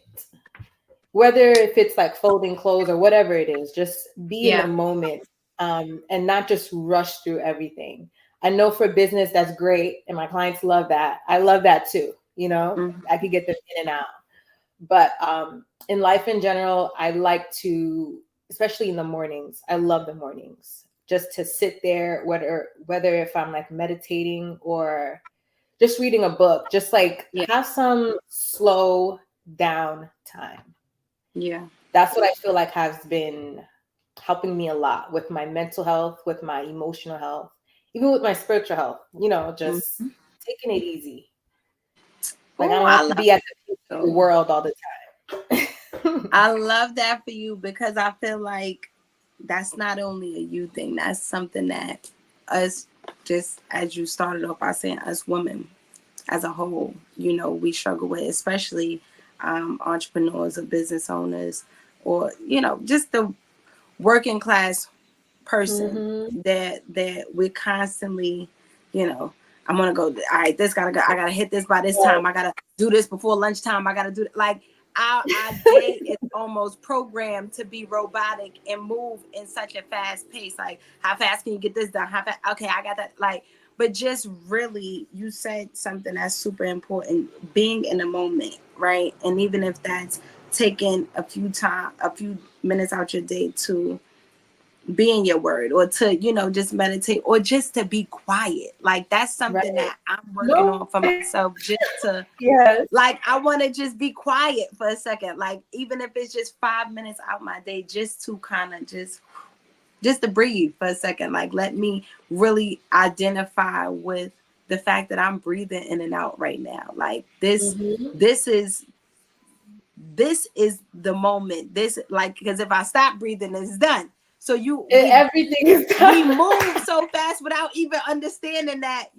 Whether if it's like folding clothes or whatever it is, just be in the moment, and not just rush through everything. I know for business that's great, and my clients love that. I love that too. I could get them in and out. But in life in general, I like to, especially in the mornings, I love the mornings. Just to sit there, whether if I'm like meditating or just reading a book, just like have some slow down time. Yeah. That's what I feel like has been helping me a lot with my mental health, with my emotional health, even with my spiritual health, just taking it easy. Like I don't have to be at the world all the time. I love that for you, because I feel like that's not only a you thing, that's something that us, just as you started off by saying, us women as a whole, we struggle with, especially entrepreneurs or business owners, or just the working class person that we're constantly, I'm gonna go, all right, this gotta go, I gotta hit this by this time, I gotta do this before lunchtime, I gotta do it. Like our day is almost programmed to be robotic and move in such a fast pace. Like, how fast can you get this done? How fast? Okay, I got that. Like, but just really, you said something that's super important, being in the moment, right? And even if that's taking a few minutes out your day to be in your word, or to, just meditate, or just to be quiet. Like that's something that I'm working on for myself, just to, like, I want to just be quiet for a second. Like, even if it's just 5 minutes out my day, just to kind of just to breathe for a second. Like, let me really identify with the fact that I'm breathing in and out right now. Like this is the moment. This, like, because if I stop breathing, it's done. So everything is done. We move so fast without even understanding that,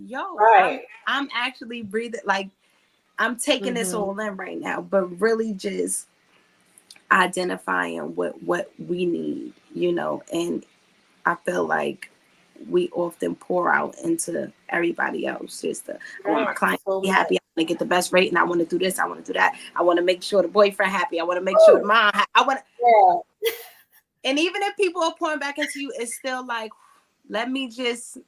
I'm actually breathing. Like, I'm taking this all in right now, but really just identifying what we need, and I feel like we often pour out into everybody else. Just I want my client to be happy. I want to get the best rate, and I want to do this. I want to do that. I want to make sure the boyfriend happy. I want to make sure the mom. I want to. And even if people are pouring back into you, it's still like, let me just.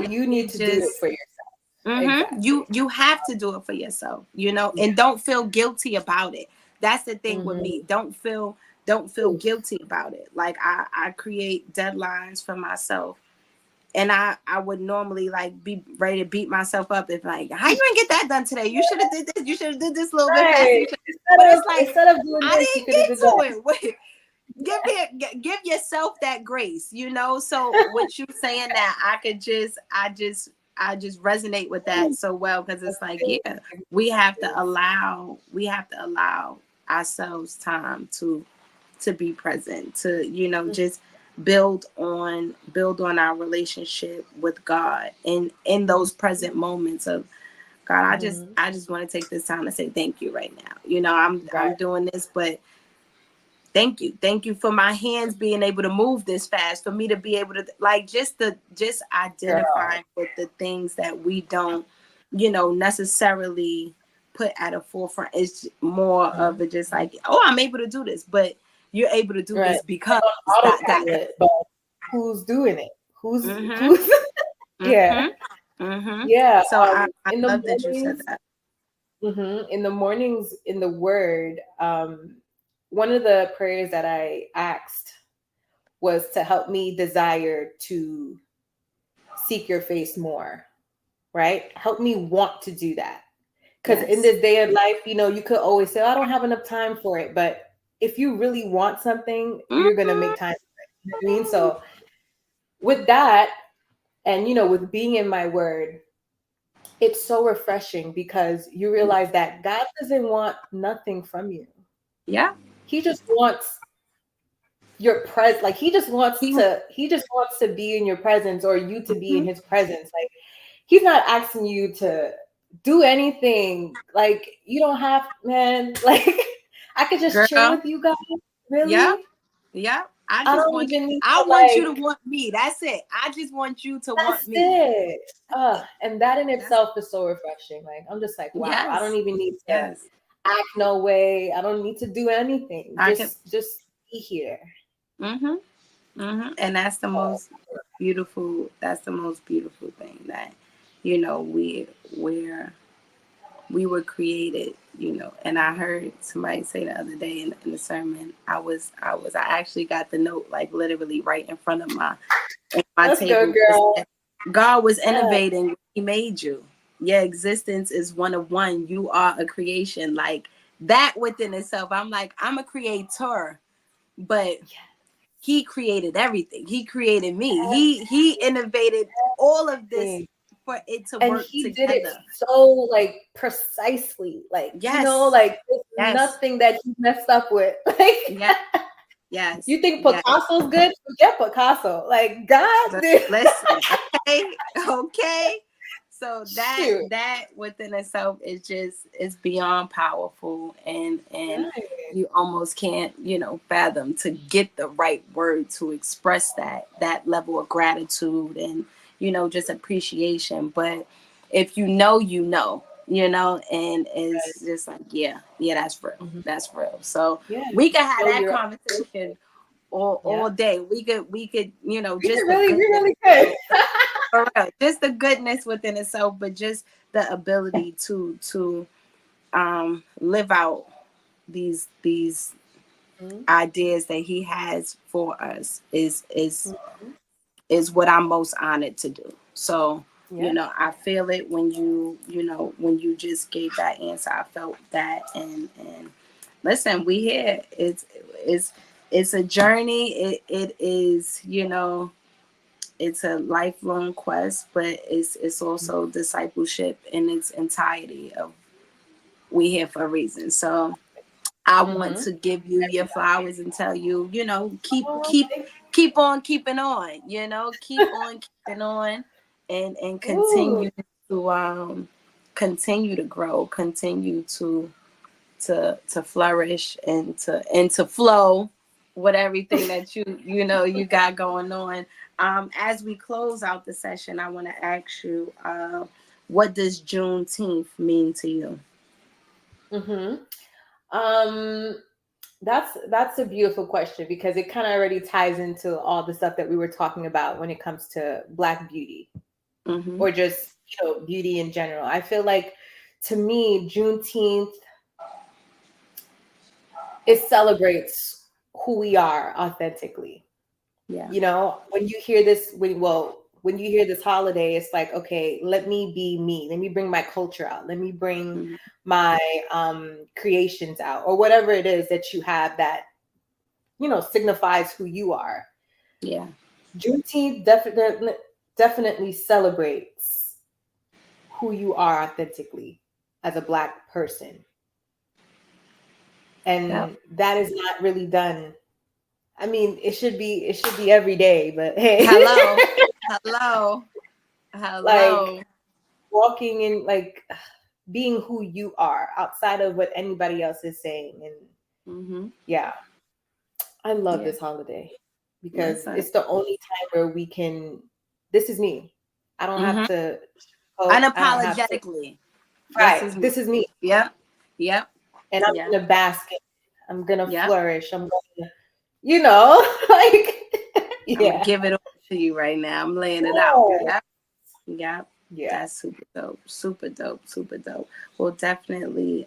You need to do it for yourself. Exactly. You have to do it for yourself, and don't feel guilty about it. That's the thing with me. Don't feel guilty about it. Like I create deadlines for myself, and I would normally like be ready to beat myself up if like, how you didn't get that done today? You should have did this. You should have did this a little bit faster. But it's like, instead of doing I didn't get to it. Wait, give yourself that grace, So what you saying that I just resonate with that so well, because it's like, we have to allow ourselves time to be present, to just build on our relationship with God, and in those present moments of God, I just want to take this time to say thank you right now. I'm doing this, but thank you for my hands being able to move this fast, for me to be able to, like, just identifying with the things that we don't, necessarily put at a forefront. It's more of it, just like, I'm able to do this, but you're able to do this because but who's doing it? Who's yeah. So I love that you said that. In the mornings, in the word, one of the prayers that I asked was to help me desire to seek your face more, right? Help me want to do that. Because in this day of life, you know, you could always say, I don't have enough time for it. But if you really want something, you're going to make time for it. You know what I mean? So with that, and, you know, with being in my word, it's so refreshing because you realize that God doesn't want nothing from you. Yeah. He just wants your presence. Like he just wants to be in your presence, or you to be in his presence. Like he's not asking you to do anything. Like you don't have, man. Like I could just chill with you guys. Really? Yeah. I don't want even need I to, want you to want me. That's it. I just want you to want me. That's it. And that in itself is so refreshing. Like I'm just like, wow. I don't even need to act no way. I don't need to do anything. Just be here. And that's the most beautiful. That's the most beautiful thing, that, you know, we were created, you know. And I heard somebody say the other day in the sermon, I actually got the note like literally right in front of my table. Go, girl. God was innovating when he made you. Your existence is one of one. You are a creation. Like that within itself. I'm like, I'm a creator, but he created everything. He created me. He innovated all of this for it to work he together. did it so like precisely. Like you know, like there's nothing that he messed up with. Like yes. You think Picasso's good? Forget Picasso. Like God did. Listen, okay. So that within itself is is beyond powerful, and you almost can't, you know, fathom to get the right word to express that level of gratitude and, you know, just appreciation. But if you know, and it's just like, yeah, that's real. That's real. So we can have that conversation all day. We could, you know, we really could. For real, just the goodness within itself, but just the ability to live out these ideas that he has for us is what I'm most honored to do. So you know, I feel it when when you just gave that answer. I felt that, and listen, we here. It's a journey. It is, you know, it's a lifelong quest, but it's also discipleship in its entirety. Of we here for a reason. So I want to give you your flowers and tell you, you know, keep on keeping on, you know, keep on keeping on, and continue to grow, continue to flourish and to flow with everything that you got going on. As we close out the session, I want to ask you, what does Juneteenth mean to you? That's a beautiful question, because it kind of already ties into all the stuff that we were talking about when it comes to Black beauty, or just, you know, beauty in general. I feel like, to me, Juneteenth, it celebrates who we are authentically. Yeah. You know, when you hear this, when you hear this holiday, it's like, okay, let me be me. Let me bring my culture out. Let me bring my creations out, or whatever it is that you have that, you know, signifies who you are. Yeah. Juneteenth definitely celebrates who you are authentically as a Black person. And that is not really done. I mean, it should be every day, but hey. Hello. Like walking in, like being who you are outside of what anybody else is saying. And I love this holiday, because it's the only time where we can, this is me. I don't have to unapologetically. This is me. Yep. And I'm gonna bask in it. I'm gonna flourish. I'm gonna, you know, like I'm gonna give it over to you right now. I'm laying it out. Yep. That's super dope. Well, definitely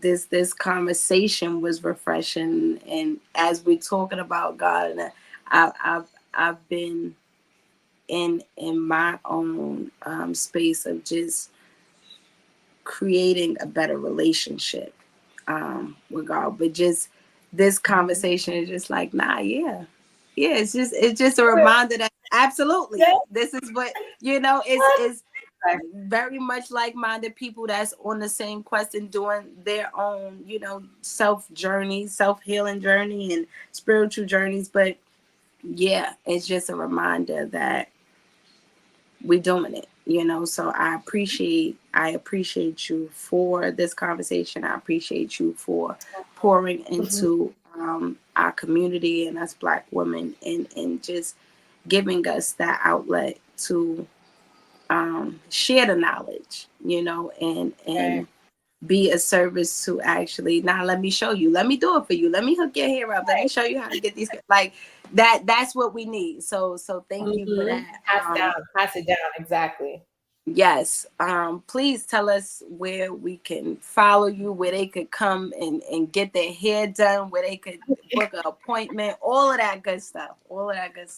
this conversation was refreshing, and as we're talking about God, and I've been in my own space of just creating a better relationship with God, but just this conversation is just like, nah, yeah, it's just a reminder that absolutely this is what, you know, is very much like-minded people that's on the same quest and doing their own, you know, self-healing journey and spiritual journeys. But yeah, it's just a reminder that we're doing it, you know. So I appreciate you for this conversation. I appreciate you for pouring into our community and us Black women, and just giving us that outlet to share the knowledge, you know, and be a service to actually, now let me show you, let me do it for you, let me hook your hair up, let me show you how to get these, like that's what we need. So thank you for that. Pass it down, exactly. Yes. Please tell us where we can follow you, where they could come and get their hair done, where they could book an appointment, all of that good stuff.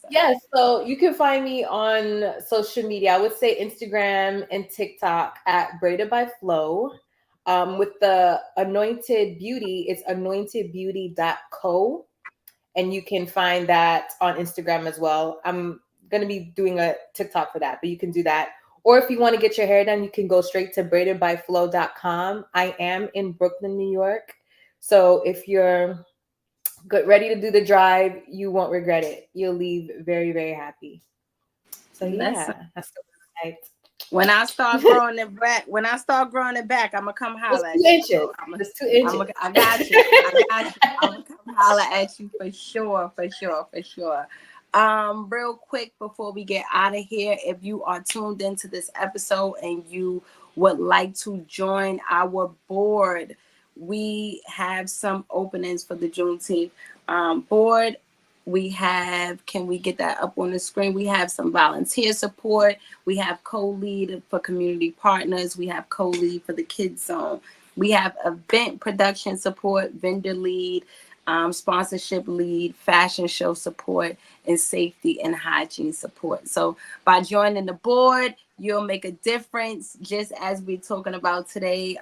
Yes, so you can find me on social media. I would say Instagram and TikTok at Braided by Flo. With the Anointed Beauty, it's anointedbeauty.co. And you can find that on Instagram as well. I'm going to be doing a TikTok for that, but you can do that. Or if you want to get your hair done, you can go straight to braidedbyflo.com. I am in Brooklyn, New York. So if you're ready to do the drive, you won't regret it. You'll leave very, very happy. So yeah, that's the website. When I start growing it back, I'm gonna come holler at you. So It's 2 inches. I got you. I'm gonna come holler at you for sure. Real quick before we get out of here, if you are tuned into this episode and you would like to join our board, we have some openings for the Juneteenth board. We have, can we get that up on the screen? We have some volunteer support. We have co-lead for community partners. We have co-lead for the kids zone. We have event production support, vendor lead, sponsorship lead, fashion show support, and safety and hygiene support. So by joining the board, you'll make a difference. Just as we're talking about today,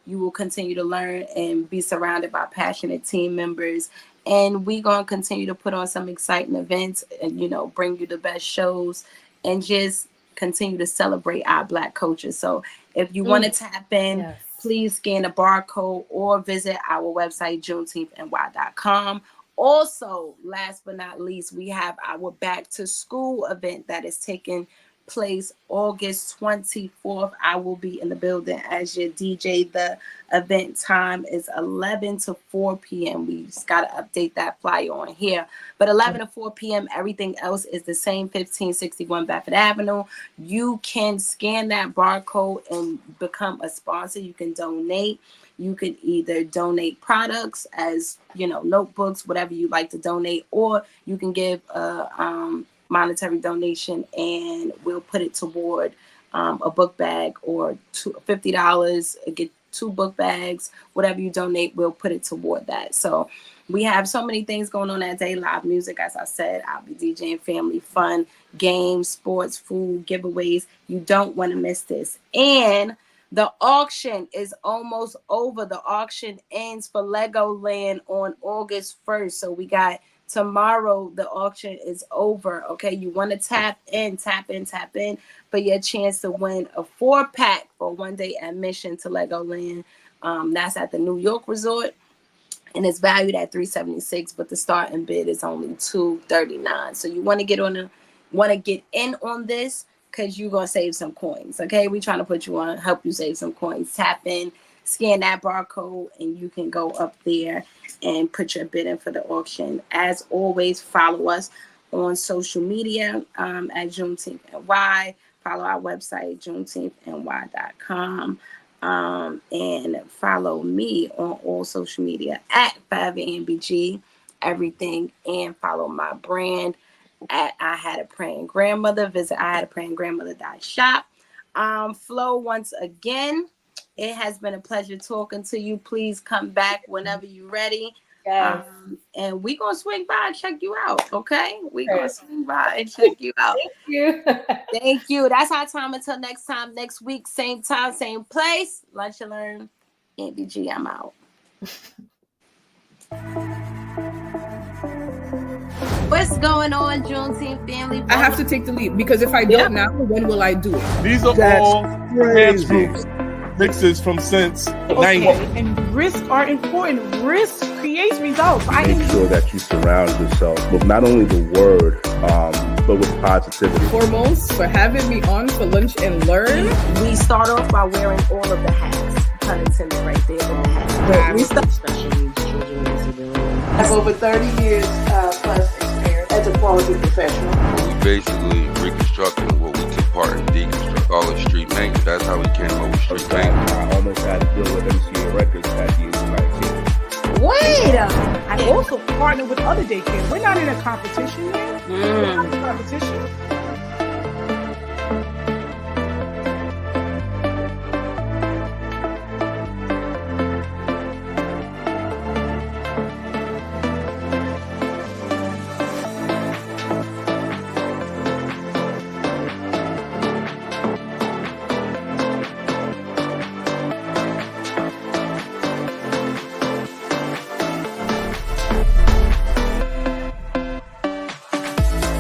you will continue to learn and be surrounded by passionate team members. And we're going to continue to put on some exciting events and, you know, bring you the best shows and just continue to celebrate our Black culture. So if you want to tap in, please scan the barcode or visit our website, JuneteenthNY.com. Also, last but not least, we have our back to school event that is taking place August 24th. I will be in the building as your DJ. The event time is 11 to 4 p.m. We just got to update that flyer on here. But 11 to 4 p.m., everything else is the same, 1561 Bedford Avenue. You can scan that barcode and become a sponsor. You can donate. You can either donate products as, you know, notebooks, whatever you like to donate, or you can give a monetary donation and we'll put it toward a book bag or $50, get 2 book bags, whatever you donate, we'll put it toward that. So we have so many things going on that day. Live music, as I said, I'll be DJing, family fun, games, sports, food, giveaways. You don't want to miss this. And the auction is almost over. The auction ends for Legoland on August 1st. So we got tomorrow, the auction is over. Okay, you want to tap in for your chance to win a 4-pack for one-day admission to Legoland. That's at the New York Resort, and it's valued at $376, but the starting bid is only $239. So you want to get in on this because you're gonna save some coins. Okay, we're trying to put you on, help you save some coins. Tap in, scan that barcode, and you can go up there and put your bid in for the auction. As always, follow us on social media at Juneteenth NY. Follow our website, JuneteenthNY.com. And follow me on all social media at 5AMBG, everything. And follow my brand at I Had a Praying Grandmother. Visit I Had a Praying Grandmother.shop. Flo, once again, It has been a pleasure talking to you. Please come back whenever you're ready. Yes. And we're going to swing by and check you out, okay? We're going to swing by and check you out. Thank you. Thank you. That's our time. Until next time, next week, same time, same place. Lunch and Learn. Andy G, I'm out. What's going on, Juneteenth family? I have to take the lead because if I don't now, when will I do it? These are That's all crazy. dance groups mixes from since Okay, 90. and risks are important. Risk creates results. Make sure that you surround yourself with not only the word, but with positivity. Foremost for having me on for Lunch and Learn. We start off by wearing all of the hats. Pun intended right there. With the hats. But we start. Special needs children with disabilities. I have over 30 years plus experience as a quality professional. We basically reconstructing what we took part in deconstruct all the street maintenance. That's how we came up with street maintenance. I almost had to deal with MCA records at the age of 19. Wait a minute. I also partner with other daycare. We're not in a competition yet. We're not in a competition.